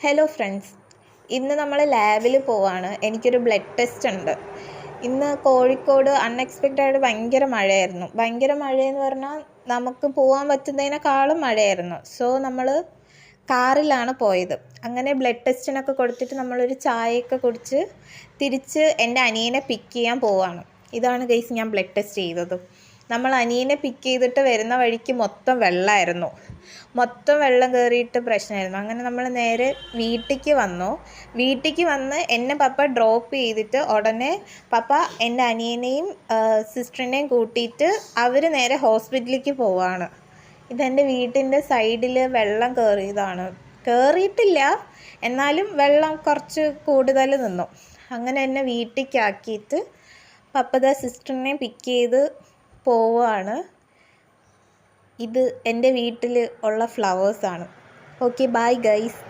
Hello friends, ഇന്ന് നമ്മൾ ലാബിൽ പോവാണ്. എനിക്കൊരു ബ്ലഡ് ടെസ്റ്റ് ഉണ്ട്. ഇന്ന് കോഴിക്കോട് അൺഎക്സ്പെക്റ്റഡ് ഭയങ്കര മഴയായിരുന്നു. ഭയങ്കര മഴയെന്ന് പറഞ്ഞാൽ നമുക്ക് പോകാൻ പറ്റുന്നതിനേക്കാളും മഴയായിരുന്നു. സോ നമ്മൾ കാറിലാണ് പോയത്. അങ്ങനെ ബ്ലഡ് ടെസ്റ്റിനൊക്കെ കൊടുത്തിട്ട് നമ്മളൊരു ചായയൊക്കെ കുടിച്ച് തിരിച്ച് എൻ്റെ അനിയനെ പിക്ക് ചെയ്യാൻ പോവാണ്. ഇതാണ് ഗൈസ് ഞാൻ ബ്ലഡ് ടെസ്റ്റ് ചെയ്തത്. നമ്മൾ അനിയനെ പിക്ക് ചെയ്തിട്ട് വരുന്ന വഴിക്ക് മൊത്തം വെള്ളമായിരുന്നു. മൊത്തം വെള്ളം കയറിയിട്ട് പ്രശ്നമായിരുന്നു. അങ്ങനെ നമ്മൾ നേരെ വീട്ടിലേക്ക് വന്ന് എന്നെ പപ്പ ഡ്രോപ്പ് ചെയ്തിട്ട് ഉടനെ പപ്പ എൻ്റെ അനിയനെയും സിസ്റ്ററിനെയും കൂട്ടിയിട്ട് അവർ നേരെ ഹോസ്പിറ്റലിലേക്ക് പോവാണ്. ഇതെൻ്റെ വീട്ടിൻ്റെ സൈഡിൽ വെള്ളം കയറിയിട്ടില്ല, എന്നാലും വെള്ളം കുറച്ച് കൂടുതൽ നിന്നു. അങ്ങനെ എന്നെ വീട്ടിലേക്കാക്കിയിട്ട് പപ്പ സിസ്റ്ററിനെ പിക്ക് ചെയ്ത് പോവുകയാണ്. ഇത് എൻ്റെ വീട്ടിൽ ഉള്ള ഫ്ലവേഴ്സാണ്. Okay, bye guys.